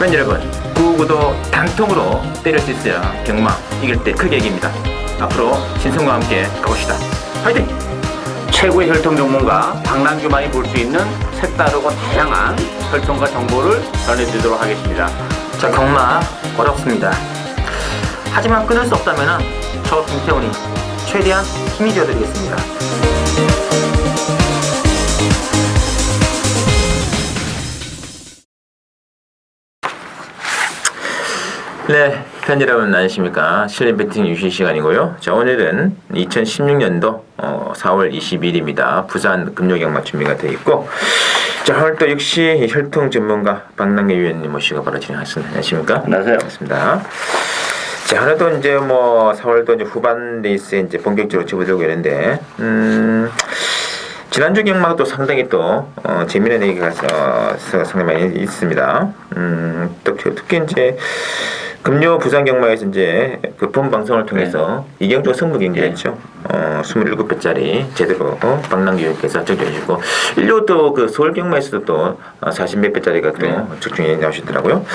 팬 여러분, 999도 단통으로 때릴 수 있어야 경마 이길 때 크게 이깁니다. 앞으로 신성과 함께 가봅시다. 화이팅! 최고의 혈통 전문가 박남규만이 볼 수 있는 색다르고 다양한 혈통과 정보를 전해드리도록 하겠습니다. 자, 경마 어렵습니다. 하지만 끊을 수 없다면 저 김태훈이 최대한 힘이 되어드리겠습니다. 네, 팬 여러분 안녕하십니까. 실린 배팅 유시 시간이고요. 자, 오늘은 2016년도 4월 20일입니다. 부산 금요경마 준비가 되어 있고, 자, 오늘 또 역시 혈통 전문가 박남규 위원님 모시고 바로 진행하겠습니다. 안녕하십니까? 안녕하세요. 반갑습니다. 자, 오늘도 이제 뭐 4월도 이제 후반 레이스에 이제 본격적으로 접어들고 있는데, 지난주 경마도 상당히 또 재미난 얘기가 상당히 많이 있습니다. 또 특히 이제 금요 부산 경마에서 이제 그 본 방송을 통해서 이경주 승부 경기였죠. 27배짜리 제대로 박남규 의원께서 적용해주고, 일요도 그 서울 경마에서도 또 40몇 배짜리가 또 적중이 나오시더라고요.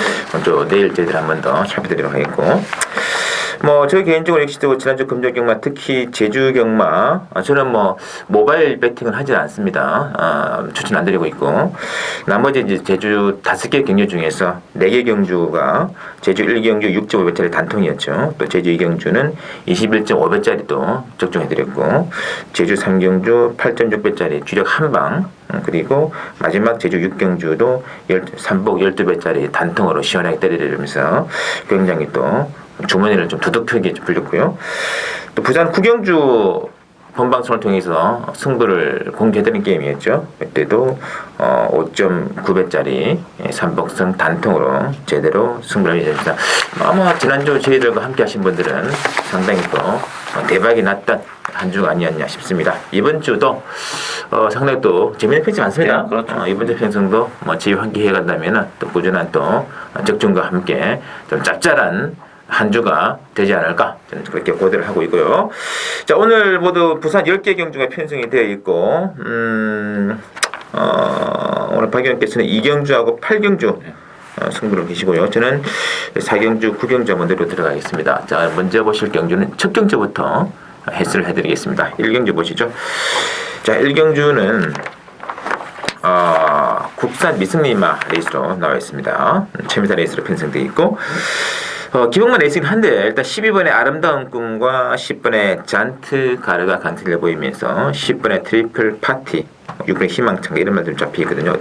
또 내일 저희들 한 번 더 살펴드리도록 하겠고, 뭐 저 개인적으로 역시도 지난주 금요 경마, 특히 제주 경마, 저는 뭐 모바일 배팅을 하지 않습니다. 추천 안 드리고 있고, 나머지 이제 제주 5개 경주 중에서 4개 경주가 제주 1경주 6.5배짜리 단통이었죠. 또 제주 2경주는 21.5배짜리도 적중해드렸고, 제주 3경주 8.6배짜리 주력 한방, 그리고 마지막 제주 6경주도 3복 12배짜리 단통으로 시원하게 때리려면서 굉장히 또 주머니를 좀 두둑하게 불렸고요. 또 부산 9경주 본방송을 통해서 승부를 공개해드린 게임이었죠. 그때도 5.9배짜리 3복승 단통으로 제대로 승부를 해주셨습니다. 아마 지난주 저희들과 함께 하신 분들은 상당히 또 대박이 났던 한 주가 아니었냐 싶습니다. 이번 주도 상당히 또 재미있는 편이 많습니다. 네, 그렇죠. 이번 주 편성도 뭐 저희 함께 해간다면 또 꾸준한 또 적중과 함께 좀 짭짤한 한 주가 되지 않을까, 저는 그렇게 고대를 하고 있고요. 자, 오늘 모두 부산 10개 경주가 편성이 되어 있고, 오늘 박 의원께서는 2경주하고 8경주 승부를 계시고요. 저는 4경주, 9경주 한번 내로 들어가겠습니다. 자, 먼저 보실 경주는 첫 경주부터 해설을 해드리겠습니다. 1경주 보시죠. 자, 1경주는 국산 미승리마 레이스로 나와 있습니다. 최미사 레이스로 편성되어 있고, 기본만 레이스긴 한데 일단 12번의 아름다운 꿈과 10번의 잔트 가르가 강세를 보이면서 10번의 트리플 파티, 6번의 희망찬가 이런 말들이 잡혀 있거든요.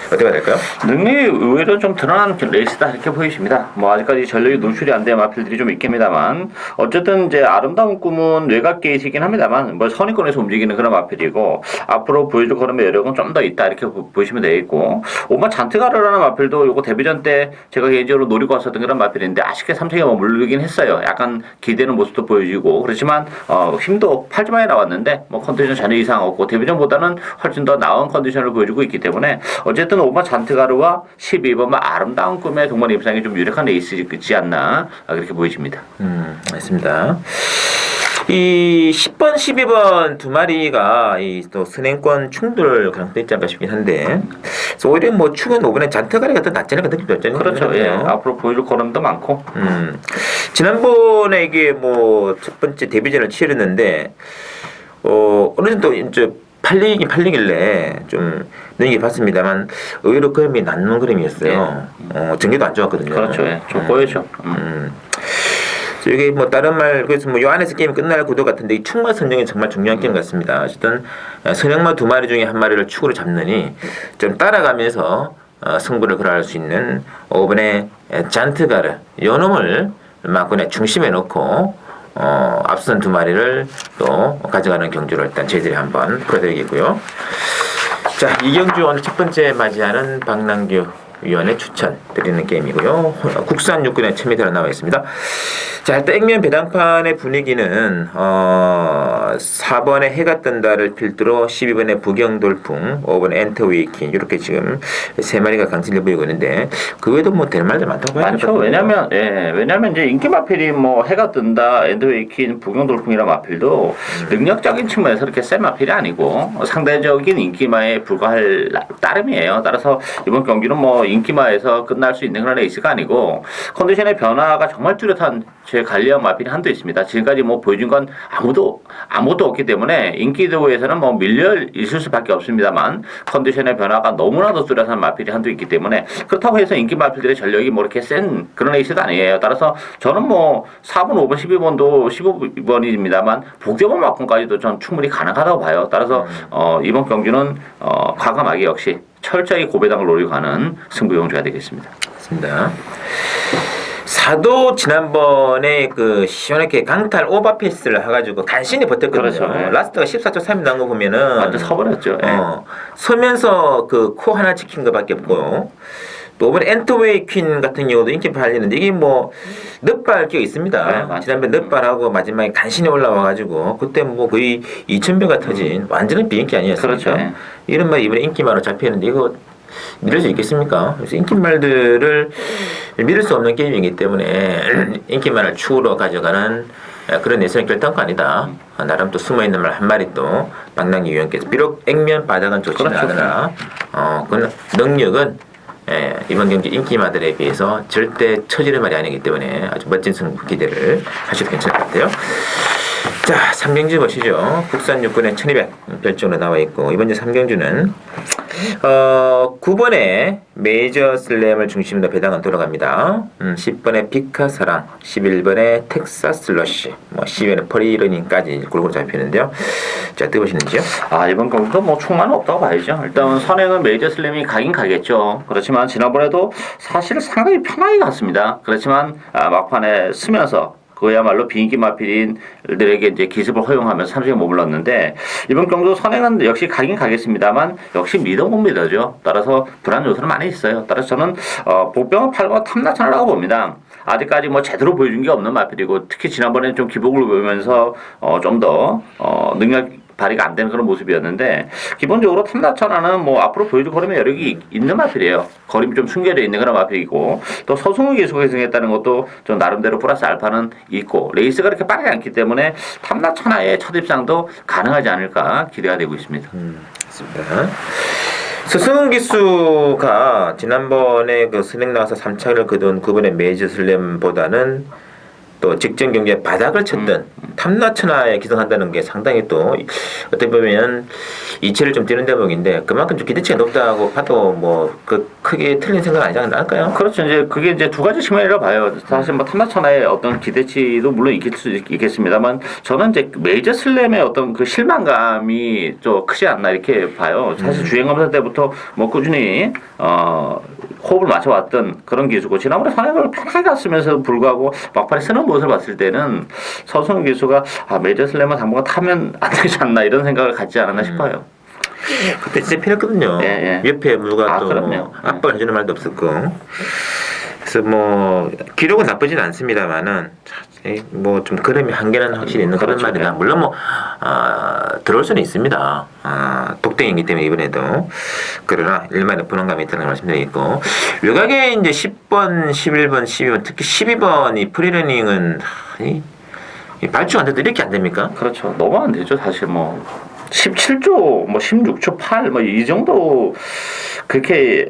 어떻게 될까요? 능력이 의외로 좀 드러나는 레이스다 이렇게 보이십니다. 뭐 아직까지 전력이 노출이 안 된 마필들이 좀 있겠습니다만, 어쨌든 이제 아름다운 꿈은 외곽 게이트이긴 합니다만 뭐 선의권에서 움직이는 그런 마필이고, 앞으로 보여줄 걸음의 여력은 좀 더 있다 이렇게 보시면 되겠고, 오마 잔트가르라는 마필도 요거 데뷔전 때 제가 개인적으로 노리고 왔었던 그런 마필인데 아쉽게 3승에 머물르긴 했어요. 약간 기대는 모습도 보여주고, 그렇지만 힘도 8주만에 나왔는데 뭐 컨디션 전혀 이상 없고 데뷔전보다는 훨씬 더 나은 컨디션을 보여주고 있기 때문에, 어쨌든 오마 잔트가르와 12번만 아름다운 꿈의 동반 입상이 좀 유력한 레이스지 않나 그렇게 보여집니다. 맞습니다. 이 10번, 12번 두 마리가 이 또 선행권 충돌 가능성도 있지 않을까 싶긴 한데, 그래서 오히려 뭐 추근 5번에 잔트가리가 더 낫지 않을까 느낌도 없잖아요. 그렇죠. 예. 앞으로 보여줄 걸음도 많고. 지난번에 이게 뭐 첫 번째 데뷔전을 치렀는데, 어느 정도 이제 팔리길래 좀 눈이 봤습니다만 의외로 그림이 남는 그림이었어요. 전개도 안 좋았거든요. 그렇죠. 예. 좀 꼬여죠. 이게 뭐 다른 말, 그래서 뭐 요 안에서 게임이 끝날 구도 같은데 이 축마 선정이 정말 중요한 게임 같습니다. 어쨌든 선행마 두 마리 중에 한 마리를 축으로 잡느니 좀 따라가면서 승부를 걸어갈 수 있는 5번의 잔트가르, 요 놈을 막군의 중심에 놓고 앞선 두 마리를 또 가져가는 경주를 일단 저희들이 한번 풀어드리겠고요. 자, 이경주 오늘 첫 번째 맞이하는 박남규 위원의 추천 드리는 게임이고요. 국산 육군의 채미대로 나와 있습니다. 자, 일단 액면 배당판의 분위기는 4번의 해가 뜬다를 필두로 12번의 부경돌풍, 5번의 엔터웨이킹, 이렇게 지금 세 마리가 강세를 보이고 있는데, 그 외에도 뭐 될 말들 많다고 봐야 많죠. 왜냐면 이제 인기 마필이 뭐 해가 뜬다, 엔터웨이킹, 부경돌풍이란 마필도 능력적인 측면에서 그렇게 센 마필이 아니고 상대적인 인기마에 불과할 따름이에요. 따라서 이번 경기는 뭐 뭐 인기마에서 끝날 수 있는 그런 레이스가 아니고 컨디션의 변화가 정말 뚜렷한 제 관리형 마필이 한도 있습니다. 지금까지 뭐 보여준 건 아무것도 없기 때문에 인기 대회에서는 뭐 밀려 있을 수밖에 없습니다만 컨디션의 변화가 너무나도 뚜렷한 마필이 한도 있기 때문에 그렇다고 해서 인기 마필들의 전력이 뭐 이렇게 센 그런 레이스도 아니에요. 따라서 저는 뭐 4번, 5번, 12번도 15번입니다만 복대번 막판까지도 전 충분히 가능하다고 봐요. 따라서 이번 경기는 과감하게 역시 철저히 고배당을 노리고 가는 승부용주가 되겠습니다. 맞습니다. 사도 지난번에 그 시원하게 강탈 오버페이스를 해가지고 간신히 버텼거든요. 그렇죠. 네. 라스트가 14.3이 나온 거 보면은 완전 서버렸죠. 예. 서면서 그 코 하나 지킨 것밖에 없고 또 이번에 엔터웨이 퀸 같은 경우도 인기 팔리는데 이게 뭐 넛발 기억 있습니다. 네, 맞죠. 지난번에 넛발하고 마지막에 간신히 올라와가지고 그때 뭐 거의 2,000배가 터진 완전히 비인기 아니었습니까? 그렇죠. 네. 이런 말 이번에 인기말로 잡히는데 이거 믿을 수 있겠습니까? 그래서 인기말들을 믿을 수 없는 게임이기 때문에 인기말을 추후로 가져가는 그런 예선의 결단권이다. 나름 또 숨어있는 말 한 마리 또 방랑이 위원께서 비록 액면 바닥은 좋지는 그렇죠. 않으나 그 능력은 이번 경기 인기마들에 비해서 절대 처지는 말이 아니기 때문에 아주 멋진 승부 기대를 하셔도 괜찮을 것 같아요. 자, 3경주 보시죠. 국산 육군의 1200 별종으로 나와 있고 이번 주 3경주는 9번에 메이저 슬램을 중심으로 배당은 돌아갑니다. 10번에 피카사랑, 11번에 텍사스 러쉬, 뭐 12번에 퍼리러닝까지 골고루 잡히는데요. 자, 어떻게 보시는지요? 이번 경기도 뭐 충만은 없다고 봐야죠. 일단 선행은 메이저 슬램이 가긴 가겠죠. 그렇지만 지난번에도 사실 상당히 편하게 갔습니다. 그렇지만 막판에 쓰면서 그야말로 비인기 마필인들에게 이제 기습을 허용하면서 3승에 머물렀는데 이번 경기도 선행은 역시 가긴 가겠습니다만 역시 믿어 못 믿어죠. 따라서 불안 요소는 많이 있어요. 따라서 저는 복병을 팔고 탐나천하라고 봅니다. 아직까지 뭐 제대로 보여준 게 없는 마필이고 특히 지난번에 좀 기복을 보이면서 좀 더 능력 발휘가 안 되는 그런 모습이었는데 기본적으로 탐나천하는 뭐 앞으로 보여줄 걸음의 여력이 있는 마필이에요. 거림이 좀 숨겨져 있는 그런 마필이고 또 서승우 기수가 승했다는 것도 좀 나름대로 플러스 알파는 있고 레이스가 그렇게 빠르지 않기 때문에 탐나천하의 첫 입상도 가능하지 않을까 기대가 되고 있습니다. 맞습니다. 서승훈 기수가 지난번에 그 스낵 나와서 3차를 거둔 그번의 메이저 슬램보다는 또 직전 경기에 바닥을 쳤던 탐나천하에 기승한다는 게 상당히 또 어떻게 보면 이치를 좀 뛰는 대목인데 그만큼 좀 기대치가 높다고 봐도 뭐 그 크게 틀린 생각 아니지 않을까요? 그렇죠. 이제 그게 이제 두 가지 측면이라고 봐요. 사실 뭐 탐나천하의 어떤 기대치도 물론 있을 수 있겠습니다만 저는 이제 메이저 슬램의 어떤 그 실망감이 좀 크지 않나 이렇게 봐요. 사실 주행검사 때부터 뭐 꾸준히 호흡을 맞춰왔던 그런 기수고 지난번에 선행을 편하게 갔으면서도 불구하고 막판에 쓰는 모습을 봤을 때는 서승우 기수가 메이저 슬램은 당분간 타면 안 되지 않나 이런 생각을 갖지 않았나 싶어요. 그때 진짜 필요했거든요. 예. 옆에 누가 또 그럼요. 뭐 압박을 해주는 말도 없었고 그래서 뭐 기록은 나쁘진 않습니다만은 뭐 좀 그림이 한계는 확실히 있는 그런 그렇죠. 말이다. 물론 뭐 들어올 수는 있습니다. 독땡이기 때문에 이번에도 그러나 일만의 불안감이 있다는 걸 말씀드리겠고 외곽에 이제 10번, 11번, 12번 특히 12번이 프리러닝은 이 발주가 안 돼도 이렇게 안 됩니까? 그렇죠. 너무 안 되죠. 사실 뭐 17조, 뭐 16초 8, 뭐 이 정도 그렇게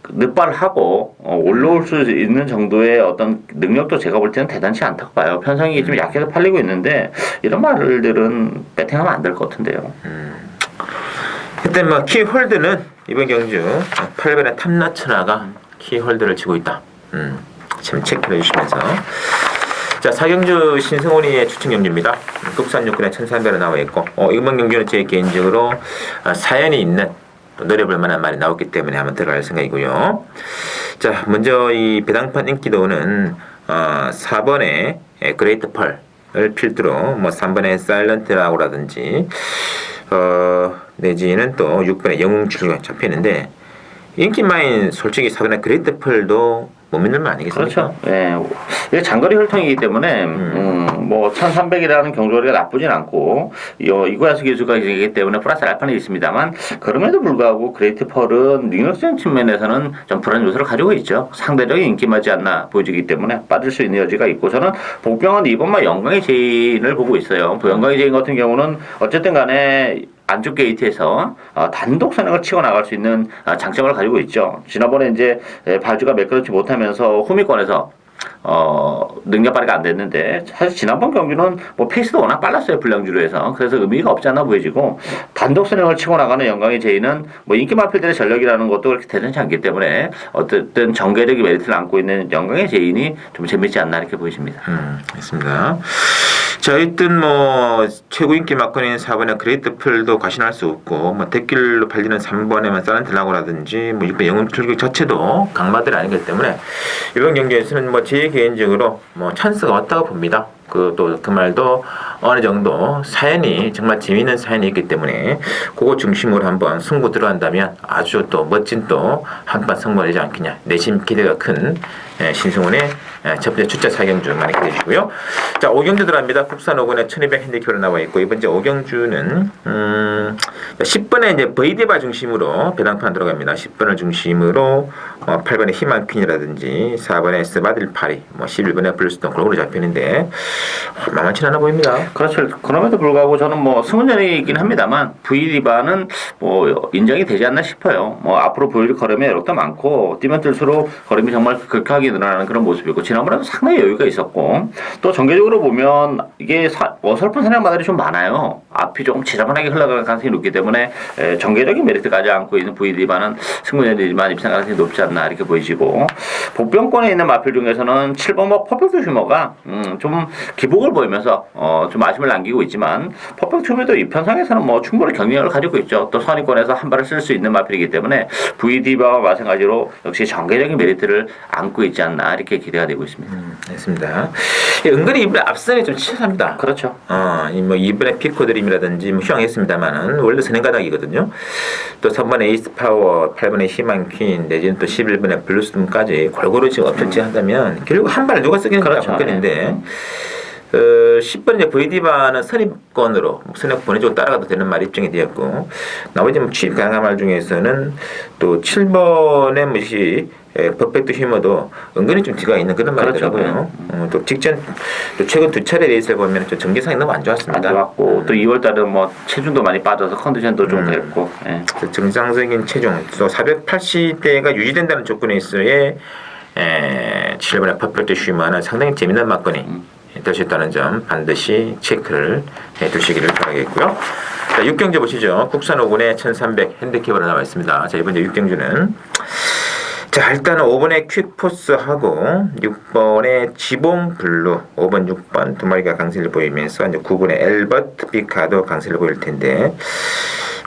늑발을 하고 올라올 수 있는 정도의 어떤 능력도 제가 볼 때는 대단치 않다고 봐요. 편성이 좀 약해서 팔리고 있는데 이런 말들은 배팅하면 안 될 것 같은데요. 일단 뭐 키홀드는 이번 경주 8번의 탐나천하가 키홀드를 치고 있다. 참 체크를 해주시면서 자 4경주 신승훈이의 추천 경주입니다. 국산 육군의 1300로 나와 있고 이번 경주는 제 개인적으로 사연이 있는 또 노려볼 만한 말이 나왔기 때문에 한번 들어갈 생각이고요. 자 먼저 이 배당판 인기도는 4번의 그레이트 펄을 필두로 뭐 3번의 사일런트라고라든지 내지는 또 6번의 영웅주가 잡히는데 인기마인 솔직히 4번의 그레이트 펄도 못 믿는 말 아니겠습니까? 그렇죠. 예. 이게 장거리 혈통이기 때문에 뭐 1300이라는 경주거리가 나쁘진 않고 이구야수 기수가 있기 때문에 플러스 알파는 있습니다만 그럼에도 불구하고 그레이트 펄은 능력적인 측면에서는 좀 불안 요소를 가지고 있죠. 상대적인 인기마지 않나 보여지기 때문에 빠질 수 있는 여지가 있고 저는 복병은 이번만 영광의 제인을 보고 있어요. 영광의 제인 같은 경우는 어쨌든 간에 안쪽 게이트에서 단독 선행을 치고 나갈 수 있는 장점을 가지고 있죠. 지난번에 이제 발주가 매끄럽지 못하면서 후미권에서 능력 발휘가 안 됐는데 사실 지난번 경기는 뭐 페이스도 워낙 빨랐어요, 불량주로에서. 그래서 의미가 없지 않아 보여지고 단독 선행을 치고 나가는 영광의 제이는 뭐 인기 마필들의 전력이라는 것도 그렇게 대단치 않기 때문에 어쨌든 정계적인 메리트를 안고 있는 영광의 제인이 좀 재밌지 않나 이렇게 보여집니다. 있습니다. 자, 일단 뭐 최고 인기 막건인 4번의 그레이트 풀도 과신할 수 없고, 뭐 대길로 팔리는 3번에만 사렌트 라고라든지 뭐 6번 영웅 출격 자체도 강마들이 아니기 때문에 이번 경기에서는 뭐 제 개인적으로 뭐 찬스가 왔다고 봅니다. 그 말도 어느 정도 사연이 정말 재미있는 사연이 있기 때문에 그거 중심으로 한번 승부 들어간다면 아주 또 멋진 또 한판 승부가 되지 않겠냐. 내심 기대가 큰 신승훈의 첫 번째 주자 4경주 많이 기대해 주시고요. 자, 5경주 들어갑니다. 국산 5권에 1200 핸디캡으로 나와 있고 이번 주 5경주는 10번에 이제 버이디바 중심으로 배당판 들어갑니다. 10번을 중심으로 8번에 희망퀸이라든지 4번에 스바딜 파리, 뭐 11번에 블루스톤 골고루 잡히는데 만만치 않아 보입니다. 그렇죠. 그럼에도 불구하고 저는 뭐 승운전이긴 합니다만 브이디바는 뭐 인정이 되지 않나 싶어요. 뭐 앞으로 보여줄 걸음의 여력도 많고 뛰면 뛸수록 걸음이 정말 극하게 늘어나는 그런 모습이고 지난번에도 상당히 여유가 있었고 또 전개적으로 보면 이게 어설픈 사냥마들이 좀 많아요. 앞이 조금 지저분하게 흘러가는 가능성이 높기 때문에 전개적인 메리트까지 안고 있는 브이디바는 승운전이지만 입상 가능성이 높지 않나 이렇게 보이시고 복병권에 있는 마필 중에서는 7번 뭐 퍼펙트 휴머가 좀 기복을 보이면서 좀 아쉬움을 남기고 있지만 퍼펙트 휴머도 이 편상에서는 뭐 충분히 경쟁력을 가지고 있죠. 또 선의권에서 한 발을 쓸 수 있는 마필이기 때문에 VD바와 마찬가지로 역시 전개적인 메리트를 안고 있지 않나 이렇게 기대가 되고 있습니다. 알겠습니다. 은근히 이번에 앞선이 좀 치열합니다. 그렇죠. 뭐 이번에 피코드림이라든지 뭐 휴양했습니다만은 원래 선행가닥이거든요. 또 3번에 에이스 파워, 8번에 희망 퀸, 내지는 또 11번에 블루스톰까지 골고루 지금 업체치 한다면 결국 한 발을 누가 쓰겠느냐 그렇죠. 관건인데 10번 이제 VD바는 선입권으로 선입 보내주고 따라가도 되는 말 입증이 되었고 나머지 뭐 취입 가능한 말 중에서는 또 7번의 뭐시 퍼펙트 휴머도 은근히 좀 뒤가 있는 그런 말이더라고요. 또 직전 또 최근 두 차례 레이스를 보면 좀 전개상이 너무 안 좋았습니다. 안 좋았고 또 2월달은 뭐 체중도 많이 빠져서 컨디션도 좀 됐고 정상적인 체중 또 480대가 유지된다는 조건에 있어의 7번의 퍼펙트 휴머는 상당히 재미난 막건이 될 수 있다는 점 반드시 체크를 해두시기를 바라겠고요. 자, 6경주 보시죠. 국산 5군에 1300 핸디캡으로 나와 있습니다. 자, 이번 6경주는 자, 일단은 5번에 퀵포스하고 6번에 지봉블루, 5번, 6번 두 마리가 강세를 보이면서 이제 9번에 엘버트 비카도 강세를 보일 텐데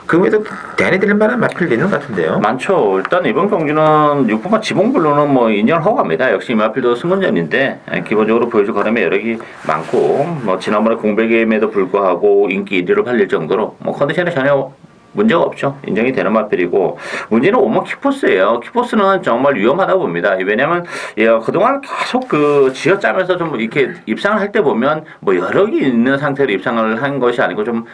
그 외에도 대안이 될 만한 마필도 있는 것 같은데요. 많죠. 일단 이번 경기는 6번과 지봉블루는 뭐 인정을 하고 갑니다. 역시 이 마필도 승군전인데 기본적으로 보여줄 걸음의 여력이 많고 뭐 지난번에 공백임에도 불구하고 인기 1위로 팔릴 정도로 뭐 컨디션에 전혀 문제가 없죠. 인정이 되는 마필이고 문제는 오먼 키포스예요. 키포스는 정말 위험하다 봅니다. 왜냐하면 그동안 계속 그 쥐어짜면서 좀 이렇게 입상을 할 때 보면 뭐 여력이 있는 상태로 입상을 한 것이 아니고 좀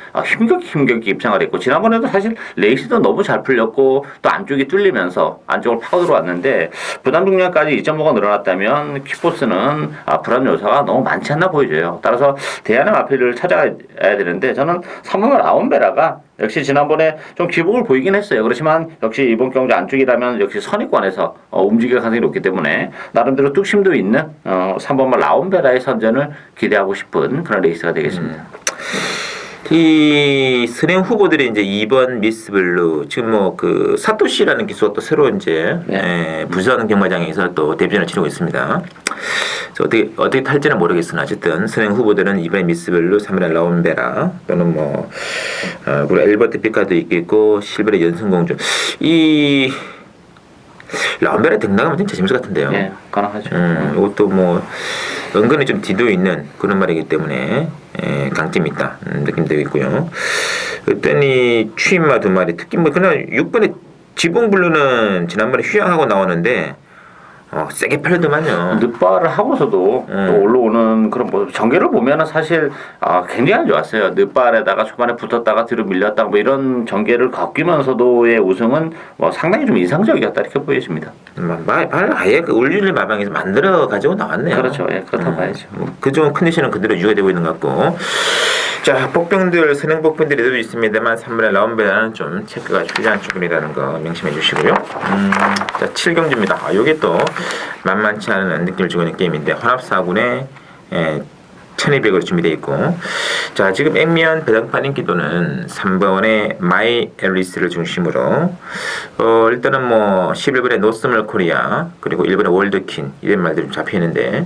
힘겹게 입상을 했고 지난번에도 사실 레이스도 너무 잘 풀렸고 또 안쪽이 뚫리면서 안쪽을 파고 들어왔는데 부담 중량까지 2.5가 늘어났다면 키포스는 불안 요소가 너무 많지 않나 보여져요. 따라서 대안의 마필을 찾아야 되는데 저는 3번의 라온베라가 역시 지난번에 좀 기복을 보이긴 했어요. 그렇지만 역시 이번 경주 안쪽이라면 역시 선의권에서 움직일 가능성이 높기 때문에 나름대로 뚝심도 있는 3번만 라온베라의 선전을 기대하고 싶은 그런 레이스가 되겠습니다. 이 선행 후보들이 이제 2번 미스블루 지금 뭐 그 사토시라는 기수가 또 새로 이제 부산 경마장에서 또 데뷔전을 치르고 있습니다. 어떻게 탈지는 모르겠으나 어쨌든 선행 후보들은 2번에 미스블루, 3번에 라온베라 또는 뭐 그리고 엘버트 피카도 있겠고 실버의 연승공주 이 라온베라 등락하면 진짜 재밌을 것 같은데요. 예, 가능하죠. 이것도 뭐 은근히 좀 뒤도 있는 그런 말이기 때문에 강점이 있다 느낌도 있고요. 그랬더니 취임마 두 마리 특히 뭐 그냥 6번에 지붕블루는 지난번에 휴양하고 나오는데 세게 팔더만요. 늑발을 하고서도 또 올라오는 그런 뭐 전개를 보면은 사실 굉장히 안 좋았어요. 늑발에다가 초반에 붙었다가 뒤로 밀렸다 뭐 이런 전개를 겪으면서도의 우승은 뭐 상당히 좀 인상적이었다 이렇게 보여집니다. 말 아예 그 울리를 마방에서 만들어 가지고 나왔네요. 그렇죠. 예, 그렇다고 봐야죠. 그 좋은 컨디션은 그대로 유지되고 있는 것 같고. 자, 복병들, 선행 복병들이 있습니다만 3분의 라운베라는 좀 체크가 필요한 조건이라는 거 명심해 주시고요. 자, 7경주입니다. 요게 또 만만치 않은 느낌을 주고 있는 게임인데 혼합 4군에 1200으로 준비되어 있고, 자, 지금 액면 배당판 인기도는 3번의 마이 앨리스를 중심으로 일단은 뭐 11번의 노스멀 코리아 그리고 1번의 월드킨 이런 말들이 좀 잡혀 있는데,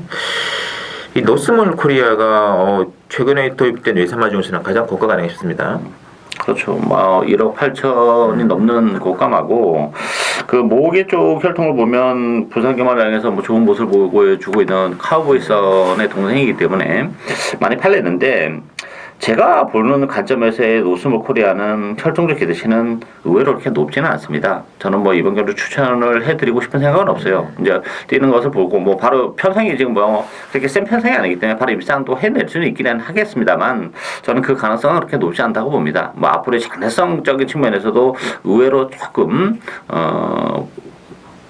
이 노스멀 코리아가 최근에 도입된 외산마 중에서는 가장 고가가 아닌가 싶습니다. 그렇죠. 뭐 1억 8천이 넘는 고가마고 그 모계 쪽 혈통을 보면 부산경마장에서 뭐 좋은 모습을 보여주고 있는 카우보이선의 동생이기 때문에 많이 팔렸는데, 제가 보는 관점에서의 노스몰 코리아는 혈통적 기대치는 의외로 그렇게 높지는 않습니다. 저는 뭐 이번 경주 추천을 해드리고 싶은 생각은 없어요. 이제 뛰는 것을 보고 뭐 바로 편성이 지금 뭐 그렇게 센 편성이 아니기 때문에 바로 입상도 해낼 수는 있기는 하겠습니다만, 저는 그 가능성은 그렇게 높지 않다고 봅니다. 뭐 앞으로의 장래성적인 측면에서도 의외로 조금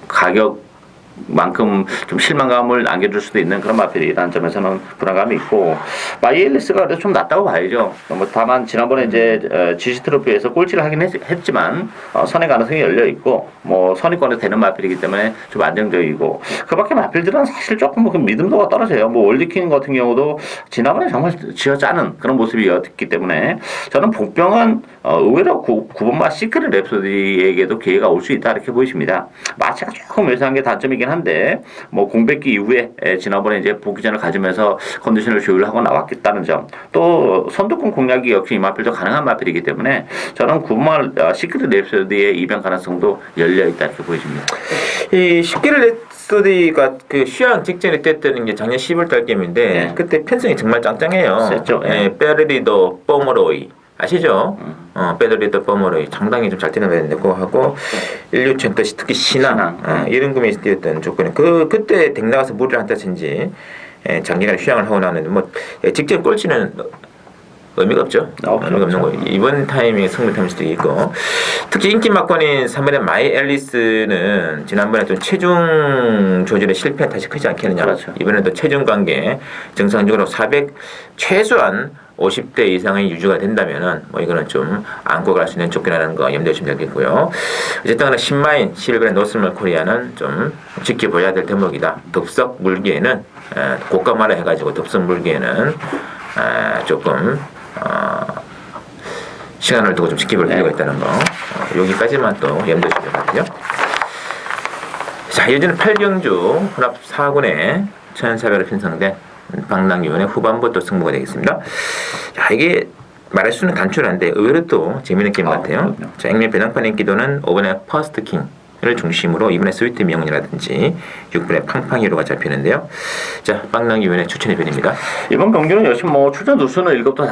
가격만큼 좀 실망감을 안겨줄 수도 있는 그런 마필이라는 점에서는 불안감이 있고, 마이엘리스가 그래도 좀 낫다고 봐야죠. 뭐 다만 지난번에 이제 GC 트로피에서 꼴찌를 하긴 했지만 선의 가능성이 열려 있고 뭐 선의권에 되는 마필이기 때문에 좀 안정적이고, 그밖에 마필들은 사실 조금 뭐 믿음도가 떨어져요. 뭐 월드킹 같은 경우도 지난번에 정말 쥐어짜는 그런 모습이었기 때문에 저는 복병은 의외로 9번마 시크릿 랩소디에게도 기회가 올 수 있다 이렇게 보이십니다. 마체가 조금 외상한 게 단점이긴 한데, 뭐 공백기 이후에 지난번에 이제 복귀전을 가지면서 컨디션을 조율하고 나왔겠다는 점, 또 선두권 공략이 역시 이 마필도 가능한 마필이기 때문에 저는 9번마 시크릿 랩소디의 입양 가능성도 열려 있다 이렇게 보여집니다. 이 시크릿 랩소디가 그 휴양 직전에 뗐던 게 작년 10월달 게임인데, 네. 그때 편성이 정말 짱짱해요. 셌죠. 베르리도 뽀머로이 아시죠? 베르리도 뽀머로이 상당히 좀 잘 뛰는 애인데 그거 하고 인류천 특히 신앙 이런 구매에서 뛰었던 조건이 그때 덱 나가서 무리를 한다 친지 장기간 휴양을 하고 나는 뭐 직접 꼴찌는 의미가 없죠. 의미가 없는 거예요. 이번 타이밍에 승리 탐일 수도 있고, 특히 인기 막권인 3번의 마이 앨리스는 지난번에 좀 체중 조절에 실패한 탓이 크지 않겠느냐. 그렇죠. 이번에도 체중 관계 정상적으로 400 최소한 50대 이상의 유지가 된다면은 뭐 이거는 좀 안고 갈 수 있는 조건이라는 거 염두에 주시면 되겠고요. 어쨌든 간에 신마인 11번의 노스멀 코리아는 좀 지켜봐야 될 대목이다. 덥석 물기에는 고가마라 해가지고 덥석 물기에는 조금 시간을 두고 좀 지켜볼 필요가 있다는 거, 여기까지만 또 염두에 주셔야 같아요. 자, 이어지는 8경주 혼합 4군에 1400으로 편성된 방랑위원회 후반부 또 승부가 되겠습니다. 자, 이게 말할 수는 간단한데 의외로 또 재미있는 게임 같아요. 그럼요. 자, 액면 배당판 인기도는 5번의 퍼스트 킹을 중심으로 이번에 스위트 명이라든지 6번의 팡팡이로가 잡히는데요. 자, 방랑위원회 추천의 편입니다. 이번 경기는 역시 뭐 출전 누수는 1급도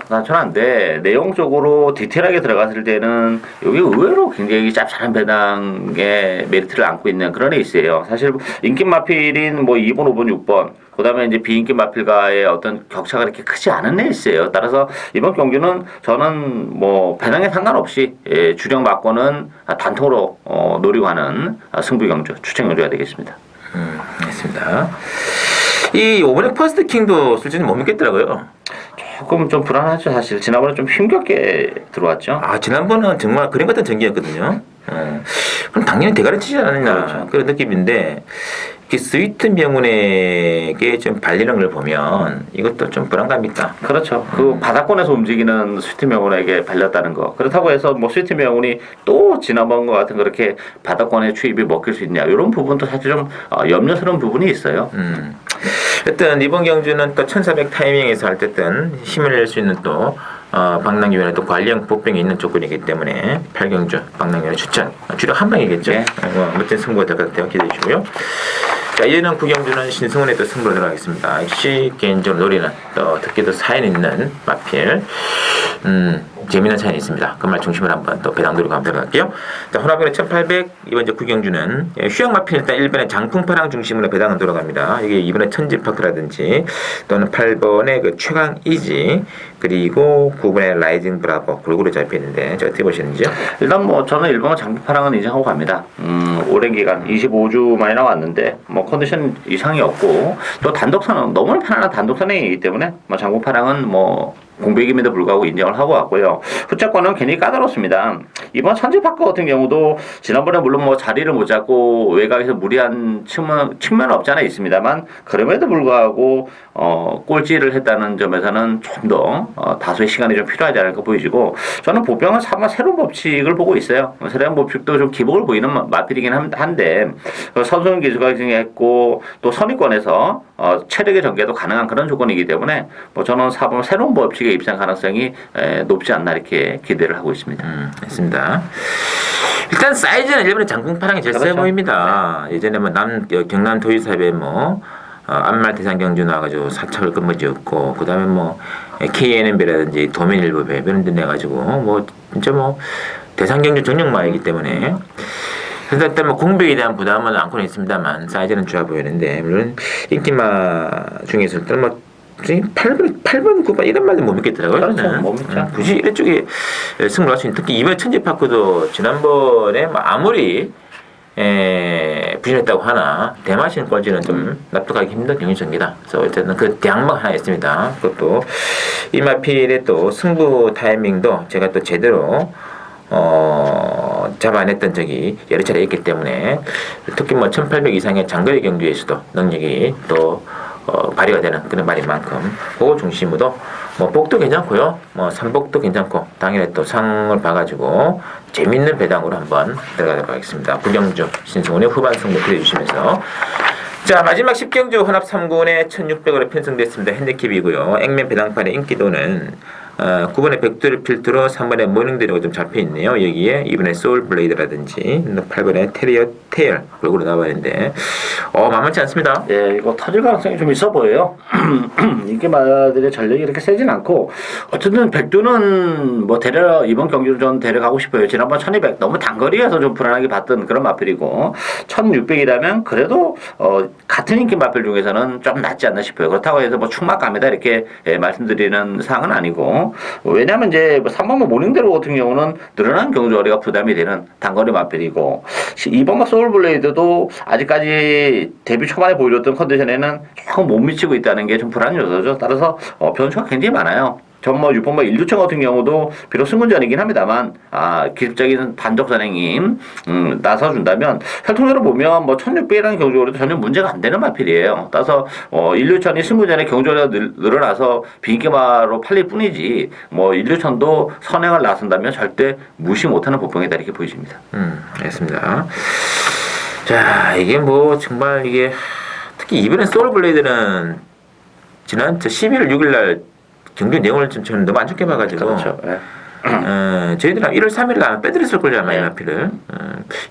단촐한데 내용적으로 디테일하게 들어갔을 때는 여기 의외로 굉장히 짭짤한 배당의 메리트를 안고 있는 그런 레이스예요. 사실 인기 마필인 뭐 2번, 5번, 6번, 그 다음에 이제 비인기 마필과의 어떤 격차가 그렇게 크지 않은 레이스예요. 따라서 이번 경기는 저는 뭐 배당에 상관없이 주력 막권은 단통으로 노리고 하는 승부 경주, 추천 경주가 되겠습니다. 알겠습니다. 이 5번의 퍼스트 킹도 솔직히 못 믿겠더라고요. 조금 좀 불안하죠, 사실. 지난번에 좀 힘겹게 들어왔죠. 지난번은 정말 그림 같은 전기였거든요. 그럼 당연히 대가리 치지 않았냐 그렇죠. 그런 느낌인데, 이렇게 스위트 명운에게 좀 발리는 걸 보면 이것도 좀 불안감이 있다. 그렇죠. 그 바닥권에서 움직이는 스위트 명운에게 발렸다는 거. 그렇다고 해서 뭐 스위트 명운이 또 지난번과 같은 그렇게 바닥권의 추입이 먹힐 수 있냐, 이런 부분도 사실 좀 염려스러운 부분이 있어요. 일단 이번 경주는 또 1400 타이밍에서 할 때든 힘을 낼 수 있는 또 방랑위원회 또 관리형 복병이 있는 조건이기 때문에 8경주 방랑위원회 추천. 주력 한 방이겠죠. 네. 멋진 승부가 될 것 같아요. 기대해 주시고요. 자, 이제는 9경주는 신승훈의 또 승부로 들어가겠습니다. 역시 개인적으로 노리는 또 특히도 사연 있는 마필. 재미있는 사연이 있습니다. 그 말 중심으로 한번 또 배당 노리고 한번 들어갈게요. 자, 혼합병원 1800 이번 이제 구경주는 휴양마필 일단 1번에 장풍파랑 중심으로 배당은 돌아갑니다. 이게 2번에 천지파크라든지 또는 8번에 그 최강이지 그리고 9번에 라이징 브라보 골고루 잡혀 있는데 어떻게 보시는지요? 일단 뭐 저는 1번 장기파랑은 인정하고 갑니다. 오랜 기간 25주 만에 나왔는데 뭐 컨디션 이상이 없고 또 단독선은 너무 편안한 단독선행이기 때문에 뭐 장기파랑은 뭐 공백임에도 불구하고 인정을 하고 왔고요. 후차권은 괜히 까다롭습니다. 이번 천지파크 같은 경우도 지난번에 물론 뭐 자리를 못 잡고 외곽에서 무리한 측면은 없지 않아 있습니다만 그럼에도 불구하고 꼴찌를 했다는 점에서는 좀 더 다소의 시간이 좀 필요하지 않을까 보이시고 저는 보병은 아마 새로운 법칙을 보고 있어요. 새로운 법칙도 좀 기복을 보이는 마필이긴 한데 선수는 기수가 승했고 또 선의권에서 체력의 전개도 가능한 그런 조건이기 때문에 뭐 저는 4번 새로운 법칙의 입상 가능성이 높지 않나 이렇게 기대를 하고 있습니다. 맞습니다. 일단 사이즈는 일본의 장풍파랑이 제일 세 그렇죠. 보입니다. 예전에 뭐 경남 도지사협에 뭐 안말 대상 경주 나와가지고 사차를 끊어지었고 그 다음에 뭐 KNMB라든지 도민일보배 이런 데 내가지고 뭐 진짜 뭐 대상 경주 전력마이기 때문에 그래서 일단 뭐 공백에 대한 부담은 않고는 있습니다만 사이즈는 좋아 보이는데 물론 인기마 중에서 일단 뭐 8번, 9번 이런 말도 못 믿겠더라고요. 그렇죠. 못 믿죠. 굳이 이쪽에 승부를 할 수 있는 특히 이번 천지파크도 지난번에 뭐 아무리 부진했다고 하나 대마신 꼴찌는 좀 납득하기 힘든 경기 전개다. 그래서 어쨌든 그 대항마가 하나 있습니다. 그것도 이마필의 또 승부 타이밍도 제가 또 제대로 잡아냈던 적이 여러 차례 있기 때문에 특히 뭐 1800 이상의 장거리 경주에서도 능력이 또 발휘가 되는 그런 말인 만큼 그거 중심으로 뭐 복도 괜찮고요. 뭐 삼복도 괜찮고 당일에 또 상을 봐가지고 재밌는 배당으로 한번 들어가도록 하겠습니다. 구경주 신승훈의 후반 승부 기대해주시면서 자 마지막 10경주 혼합 3군에 1600으로 편성됐습니다. 핸디캡이고요. 액면 배당판의 인기도는 9번에 백두를 필두로 3번에 모닝드리가 좀 잡혀있네요. 여기에 2번에 소울블레이드라든지 8번에 테리어 테일 골고루 나와있는데 만만치 않습니다. 예, 이거 터질 가능성이 좀 있어 보여요. 인기마들의 전력이 이렇게 세진 않고 어쨌든 백두는 뭐 이번 경기로 전 데려가고 싶어요. 지난번 1200 너무 단거리에서 좀 불안하게 봤던 그런 마필이고 1600이라면 그래도 같은 인기 마필 중에서는 좀 낫지 않나 싶어요. 그렇다고 해서 뭐 충막감이다 이렇게 말씀드리는 사항은 아니고 왜냐하면 이제 3번마 모닝대로 같은 경우는 늘어난 경주거리가 부담이 되는 단거리 마필이고 2번마 소울블레이드도 아직까지 데뷔 초반에 보여줬던 컨디션에는 조금 못 미치고 있다는 게 좀 불안 요소죠. 따라서 변수가 굉장히 많아요. 전 뭐 6번마 1루청 같은 경우도 비록 승군전이긴 합니다만 기습적인 단독 선행이 나서준다면 혈통으로 보면 뭐 1600이라는 경주거리도 전혀 문제가 안 되는 마필이에요. 따라서 1루천이 승군전에 경주거리가 늘어나서 비인기마로 팔릴 뿐이지 뭐 1루천도 선행을 나선다면 절대 무시 못하는 보병이다 이렇게 보여집니다. 알겠습니다. 자 이게 뭐 정말 이게 특히 이번에 소울블레이드는 지난 11월 6일 날 경주 내용을 좀 저는 너무 안 좋게 봐가지고 그렇죠. 예. 저희들은 1월 3일 날 빼드렸을 걸요 아마 이 마필을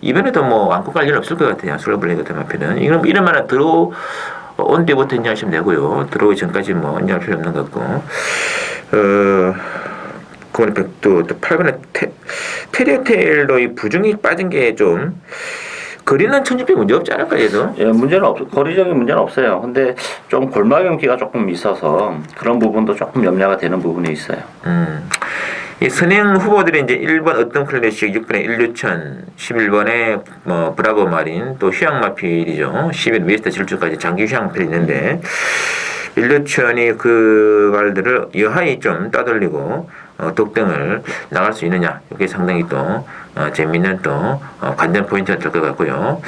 이번에도 뭐 안고 갈 일 없을 것 같아요. 소울블레이드 같은 마필은 이러면 들어온 뒤부터 인정하시면 되고요. 들어오기 전까지 뭐 인정할 필요 없는 것 같고 9번에 백두 또 8번에 테리어 테일도 이 부중이 빠진 게 좀 거리는 1600 문제 없지 않을까 얘도? 예, 거리적인 문제는 없어요. 근데 좀 골마경기가 조금 있어서 그런 부분도 조금 염려가 되는 부분이 있어요. 이 선행 후보들이 이제 1번 어떤 클래식, 6번에 1루천, 11번에 뭐 브라보 마린, 또 휴양마필이죠. 10일 위에스터 질주까지 장기 휴양마필이 있는데 1루천이 그 말들을 여하이 좀 따돌리고 독등을 나갈 수 있느냐 이게 상당히 또 재미있는 또 관전 포인트가 될 것 같고요.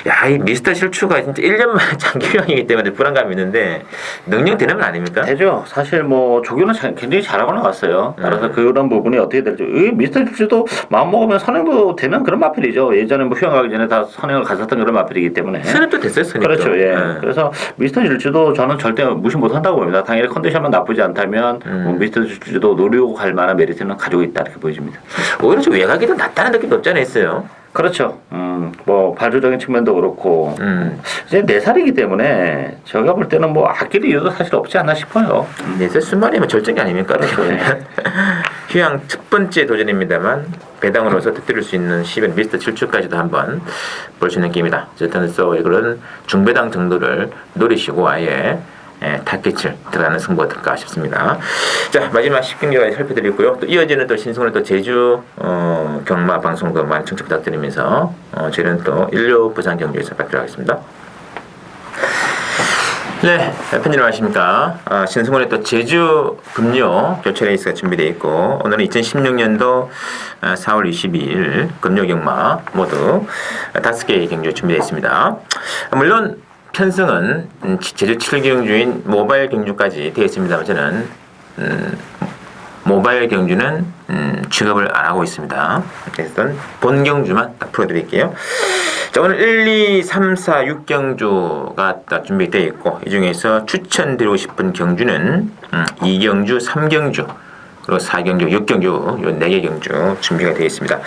야, 이 미스터 실추가 진짜 1년 만에 장기형이기 때문에 불안감이 있는데 능력 되는 건 아닙니까? 되죠. 사실 뭐 조교는 굉장히 잘하고 나왔어요. 따라서 그런 부분이 어떻게 될지. 미스터 실추도 마음 먹으면 선행도 되는 그런 마필이죠. 예전에 뭐 휴양하기 전에 다 선행을 갔었던 그런 마필이기 때문에. 선행도 됐어요, 선행도. 그렇죠. 예. 그래서 미스터 실추도 저는 절대 무시 못한다고 봅니다. 당연히 컨디션만 나쁘지 않다면 뭐 미스터 실추도 노리고 갈 만한 메리트는 가지고 있다 이렇게 보여집니다. 오히려 좀 외곽이 더 낫다는 느낌도 없지 않아 있어요. 그렇죠. 뭐 발주적인 측면도 그렇고 이제 4살이기 때문에 제가 볼 때는 뭐 아낄 이유도 사실 없지 않나 싶어요. 4살 순말이면 절정이 아닙니까? 그렇죠. 휴양 첫 번째 도전입니다만 배당으로서 터뜨릴 수 있는 10연 미스터 7출까지도 한번 볼 수 있는 게임이다. 어쨌든 그런 중배당 정도를 노리시고 아예 타깃을 들어가는 승부가 될까 싶습니다. 자, 마지막 10경기까지 살펴드리고요. 또 이어지는 또 신승훈의 또 제주 경마 방송도 많은 청취 부탁드리면서 저희는 또 일요 부산 경기에서 뵙도록 하겠습니다. 네, 편집을 안녕하십니까. 신승훈의 또 제주 금요 교체 레이스가 준비되어 있고 오늘은 2016년도 4월 22일 금요 경마 모두 5개의 경주 준비되어 있습니다. 물론 편승은 제주 7경주인 모바일 경주까지 되어 있습니다만 저는 모바일 경주는 취급을 안 하고 있습니다. 그래서 본 경주만 딱 풀어드릴게요. 자, 오늘 1, 2, 3, 4, 6경주가 딱 준비되어 있고 이 중에서 추천드리고 싶은 경주는 2경주, 3경주 그리고 4경주, 6경주 요 4개 경주 준비가 되어 있습니다.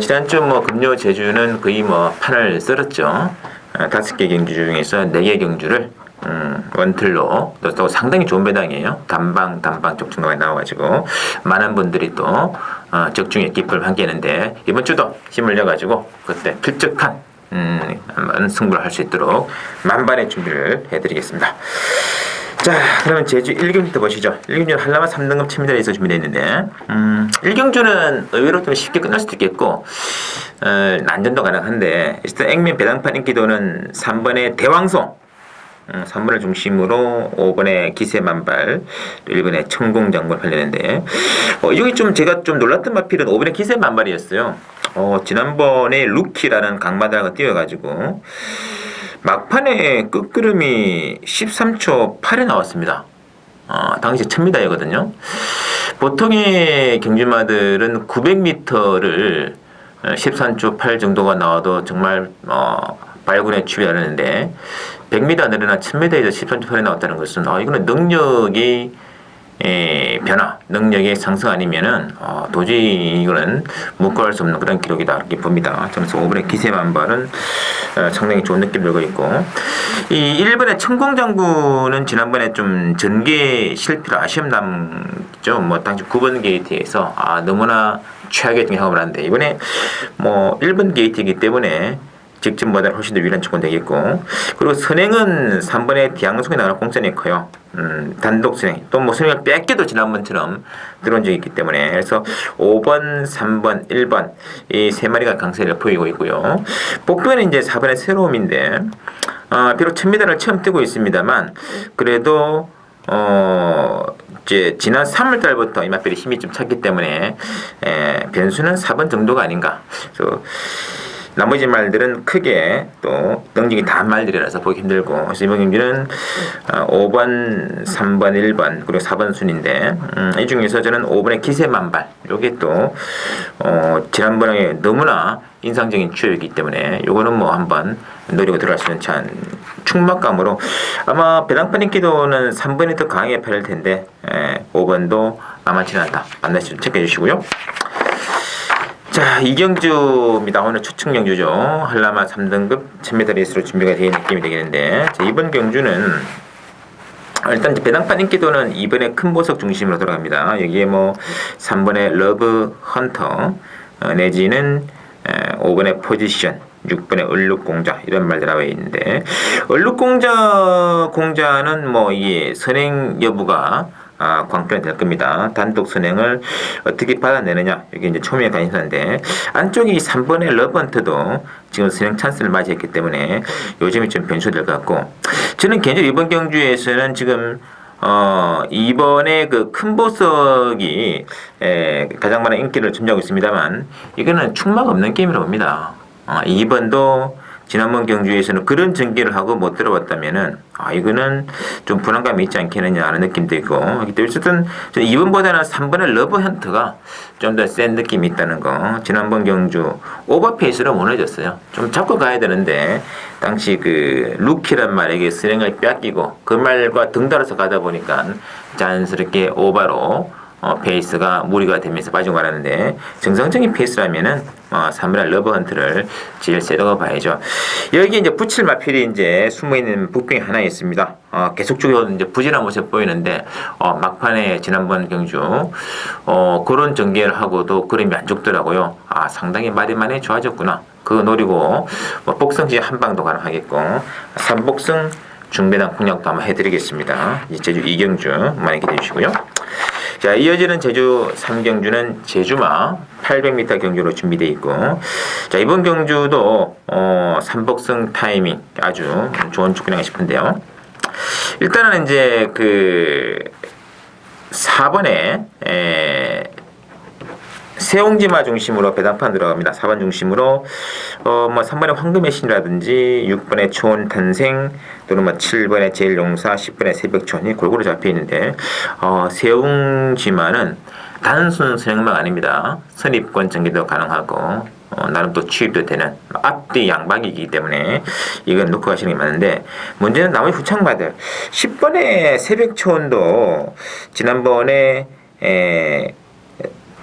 지난주 금요 제주는 거의 판을 썰었죠. 5개 경주 중에서 4개 경주를 원틀로 또 상당히 좋은 배당이에요. 단방 적중도가 나와가지고 많은 분들이 또 적중의 기쁨을 함께했는데 이번 주도 힘을 내가지고 그때 필적한 한번 승부를 할 수 있도록 만반의 준비를 해드리겠습니다. 자, 그러면 제주 1경주부터 보시죠. 1경주는 한라마 3등급 최미달에서 준비되어 있는데 1경주는 의외로 좀 쉽게 끝날 수도 있겠고 난전도 가능한데 일단 액면 배당판 인기도는 3번의 대왕송 3번을 중심으로 5번의 기세만발, 1번의 천공장군을 팔리는데 여기 좀 제가 좀 놀랐던 마필은 5번의 기세만발이었어요. 지난번에 루키라는 강마다가 뛰어가지고 막판에 끝걸음이 13초 8에 나왔습니다. 당시 1000m이거든요. 보통의 경주마들은 900m를 13초 8 정도가 나와도 정말 발군에 취하는데 100m 내려나 1000m에서 13초 8에 나왔다는 것은 이거는 능력이 변화, 능력의 상승 아니면은 도저히 이거는 묵과할 수 없는 그런 기록이다 이렇게 봅니다. 점수 5번의 기세만발은 상당히 좋은 느낌 들고 있고 이 1번의 천공장군은 지난번에 좀 전개 실패로 아쉬움 남죠. 당시 9번 게이트에서 너무나 최악의 등장을 하는데 이번에 1번 게이트이기 때문에 직전보다 훨씬 더 유리한 조건 되겠고 그리고 선행은 3번의 디앙송에 나가는 공전이 커요. 단독 선행 또 선행을 뺏겨도 지난번처럼 들어온 적이 있기 때문에 그래서 5번, 3번, 1번 이 세 마리가 강세를 보이고 있고요. 복부는 이제 4번의 새로움인데 비록 1000m를 처음 뛰고 있습니다만 그래도 이제 지난 3월달부터 이마필이 힘이 좀 찼기 때문에 변수는 4번 정도가 아닌가. 그래서 나머지 말들은 크게 또 능력이 다한 말들이라서 보기 힘들고 그래서 이번 경기는 5번, 3번, 1번 그리고 4번 순인데 이 중에서 저는 5번의 기세만발 요게 또 지난번에 너무나 인상적인 추억이기 때문에 요거는 한번 노리고 들어갈 수 있는 찬 충막감으로 아마 배당판 인기도는 3번이 더 강하게 팔릴 텐데 5번도 만만치는 않다. 반드시 좀 체크해 주시고요. 자, 2경주입니다. 오늘 추측 경주죠. 한라마 3등급 1000m 레이스로 준비가 되어 있는 게임이 되겠는데 자, 이번 경주는 일단 배당판 인기도는 2번의 큰 보석 중심으로 돌아갑니다. 여기에 3번의 러브 헌터 내지는 5번의 포지션 6번의 얼룩공자 이런 말들 나와 있는데 얼룩공자는 이게 선행 여부가 관건이 될 겁니다. 단독 선행을 어떻게 받아내느냐 이게 이제 초미의 관심사인데 안쪽이 3번의 러번트도 지금 선행 찬스를 맞이했기 때문에 요즘이 좀 변수될 것 같고 저는 개인적으로 이번 경주에서는 지금 이번에 그 큰 보석이 가장 많은 인기를 점유하고 있습니다만 이거는 충막 없는 게임이라고 봅니다. 2번도 지난번 경주에서는 그런 전개를 하고 못 들어봤다면은 이거는 좀 불안감이 있지 않겠느냐 하는 느낌도 있고 하기 때문에 어쨌든 2번보다는 3번의 러브 헌트가 좀 더 센 느낌이 있다는 거. 지난번 경주 오버페이스로 무너졌어요. 좀 잡고 가야 되는데 당시 그 루키란 말에게 스랭을 뺏기고 그 말과 등달아서 가다 보니까 자연스럽게 오바로 페이스가 무리가 되면서 빠지고 말았는데 정상적인 페이스라면은 3분할 러브헌트를 제일 세다고 봐야죠. 여기 이제 붙일 마필이 이제 숨어있는 북병이 하나 있습니다. 계속적으로 이제 부진한 모습 보이는데 막판에 지난번 경주 그런 전개를 하고도 그림이 안 죽더라고요. 상당히 마리만에 좋아졌구나. 그거 노리고 복성시 한 방도 가능하겠고 삼복성 중배당 공략도 한번 해드리겠습니다. 제주 2경주 많이 기대해 주시고요. 자, 이어지는 제주 3경주는 제주마 800m 경주로 준비되어 있고, 자, 이번 경주도 삼복성 타이밍 아주 좋은 축구량이 싶은데요. 일단은 이제 그 4번에 세옹지마 중심으로 배당판 들어갑니다. 4번 중심으로 3번에 황금의 신이라든지 6번에 초원탄생 또는 7번에 제일용사 10번에 새벽촌이 골고루 잡혀 있는데 세옹지마는 단순 선행만 아닙니다. 선입권 전개도 가능하고 나름 또 취입도 되는 앞뒤 양박이기 때문에 이건 놓고 가시는 게 맞는데 문제는 나머지 후창마들 10번에 새벽촌도 지난번에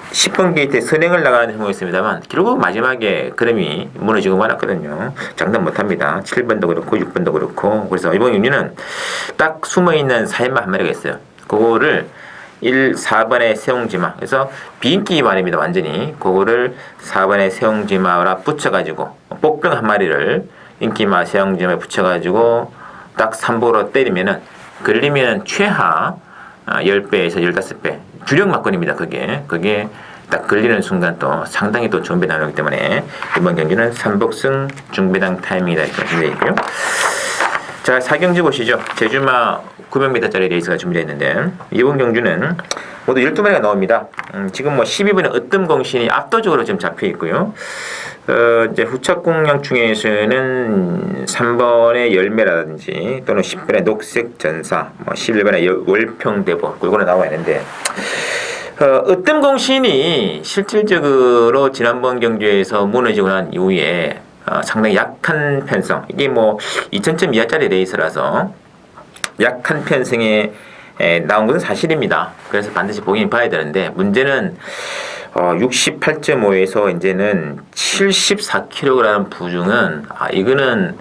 10번 게이트에 선행을 나가는 경우가 있습니다만 결국 마지막에 그림이 무너지고 말았거든요. 장담 못합니다. 7번도 그렇고 6번도 그렇고 그래서 이번 경기는 딱 숨어있는 사인만 한 마리가 있어요. 그거를 4번의 세옹지마 그래서 비인기 말입니다. 완전히 그거를 4번의 세옹지마랑 붙여가지고 복병 한 마리를 인기마 세옹지마에 붙여가지고 딱 3보로 때리면은 걸리면 최하 10배에서 15배 주력 막건입니다. 그게 딱 걸리는 순간 또 상당히 또 좋은 배 나오기 때문에 이번 경기는 삼복승 중배당 타이밍이다 이렇게 준비되어 있고요. 자, 4경주 보시죠. 제주마 900m짜리 레이스가 준비되어 있는데 이번 경주는 모두 12마리가 나옵니다. 지금 12번에 으뜸공신이 압도적으로 지금 잡혀 있고요. 이제 후착 공략 중에서는 3번의 열매라든지 또는 10번의 녹색 전사, 11번의 월평대보 골고루 나와 있는데 으뜸공신이 실질적으로 지난번 경주에서 무너지고 난 이후에 상당히 약한 편성 이게 2000점 이하짜리 레이스라서 약한 편성에 나온 것은 사실입니다. 그래서 반드시 보긴 봐야 되는데 문제는 68.5에서 이제는 74kg 부중은 이거는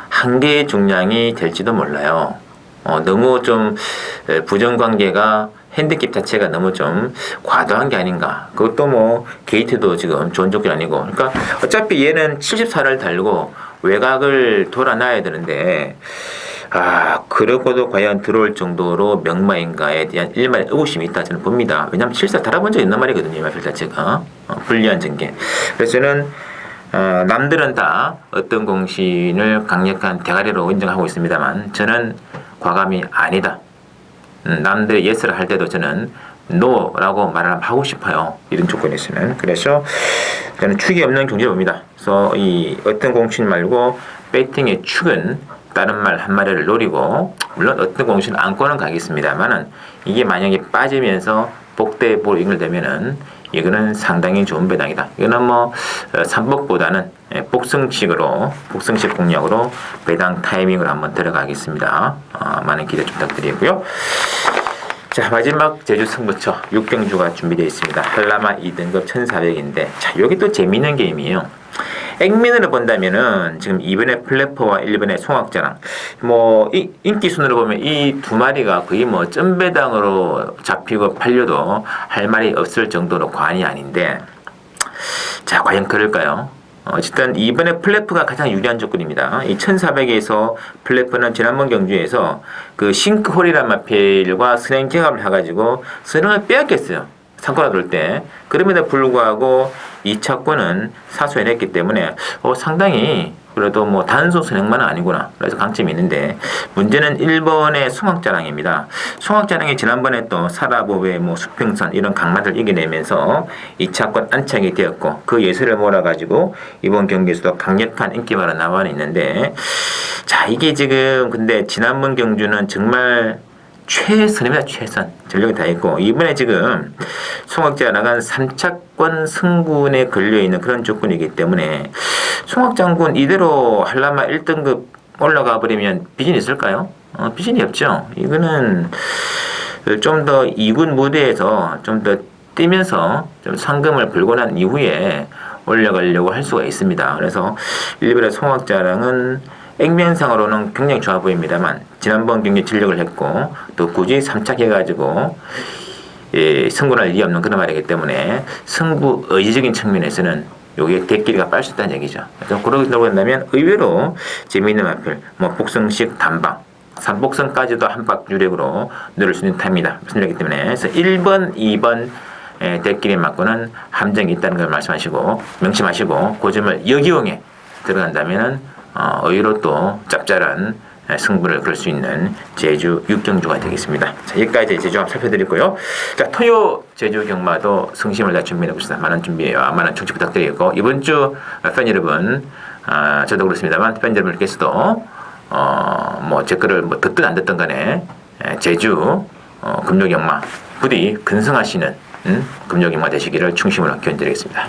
한 개의 중량이 될지도 몰라요. 너무 좀 부정관계가 핸디캡 자체가 너무 좀 과도한 게 아닌가. 그것도 게이트도 지금 좋은 조건이 아니고. 그러니까 어차피 얘는 74를 달고 외곽을 돌아놔야 되는데 그러고도 과연 들어올 정도로 명마인가에 대한 일말의 의구심이 있다 저는 봅니다. 왜냐하면 74 달아본 적이 있는 말이거든요. 이 마필 자체가 불리한 전개. 그래서 저는 남들은 다 어떤 공신을 강력한 대가리로 인정하고 있습니다만 저는 과감히 아니다. 남들의 예스를 할 때도 저는 노라고 말을 하고 싶어요. 이런 조건에서는. 그래서 저는 축이 없는 경제를 봅니다. 그래서 이 어떤 공신 말고 배팅의 축은 다른 말 한 마리를 노리고 물론 어떤 공신은 안고는 가겠습니다만은 이게 만약에 빠지면서 복대보로 연결되면은 이거는 상당히 좋은 배당이다. 이거는 삼복보다는 복승식 공략으로 배당 타이밍으로 한번 들어가겠습니다. 많은 기대 좀 부탁드리고요. 자, 마지막 제주 승부처 6경주가 준비되어 있습니다. 한라마 2등급 1400인데 자, 여기 또 재미있는 게임이에요. 액면으로 본다면은 지금 2번의 플래퍼와 1번의 송악자랑 인기 순으로 보면 이 두 마리가 거의 점 배당으로 잡히고 팔려도 할 말이 없을 정도로 관이 아닌데 자, 과연 그럴까요? 어쨌든 2번의 플래프가 가장 유리한 조건입니다. 이 1400에서 플래프는 지난번 경주에서 그 싱크홀이란 마필과 선행 경합을 해가지고 선행을 빼앗겼어요. 상권화 돌 때. 그럼에도 불구하고 2차권은 사수해냈기 때문에 상당히 그래도 단순 선행만은 아니구나. 그래서 강점이 있는데 문제는 1번의 송악자랑입니다. 송악자랑이 지난번에 또 사라보의 수평선 이런 강마들 이겨내면서 2차권 안착이 되었고 그 예술을 몰아가지고 이번 경기에서도 강력한 인기마로 나와 있는데 자, 이게 지금 근데 지난번 경주는 정말 최선입니다. 최선. 전력이 다 있고 이번에 지금 송악자가 나간 3차권 승군에 걸려있는 그런 조건이기 때문에 송악장군 이대로 한라마 1등급 올라가 버리면 비전이 있을까요? 비전이 없죠. 이거는 좀 더 2군 무대에서 좀 더 뛰면서 좀 상금을 불고 난 이후에 올려가려고 할 수가 있습니다. 그래서 일본의 송학자랑은 액면상으로는 굉장히 좋아 보입니다만 지난번 경기 진력을 했고 또 굳이 3착 해가지고 승부할 일이 없는 그런 말이기 때문에 승부 의지적인 측면에서는 요게 대끼리가 빨 수 있다는 얘기죠. 그래서 그러고 본다면 의외로 재미있는 마필, 뭐 복성식 단방, 3복성까지도 한박 유력으로 누릴 수 있는 타입니다. 말씀드렸기 때문에 그래서 1번, 2번 대끼리 맞고는 함정이 있다는 걸 말씀하시고 명심하시고 그 점을 역이용해 들어간다면 의외로 또 짭짤한 승부를 그럴 수 있는 제주 육경주가 되겠습니다. 자, 여기까지 제주 한번 살펴드리고요. 자, 토요 제주 경마도 승심을 다 준비하고 있습니다. 많은 준비와 많은 청취 부탁드리고 이번 주 팬 여러분, 저도 그렇습니다만 팬 여러분께서도 뭐 제 거를 뭐 듣든 안 듣든 간에 제주 금요 경마 부디 근성하시는 금요 경마 되시기를 충심으로 기원드리겠습니다.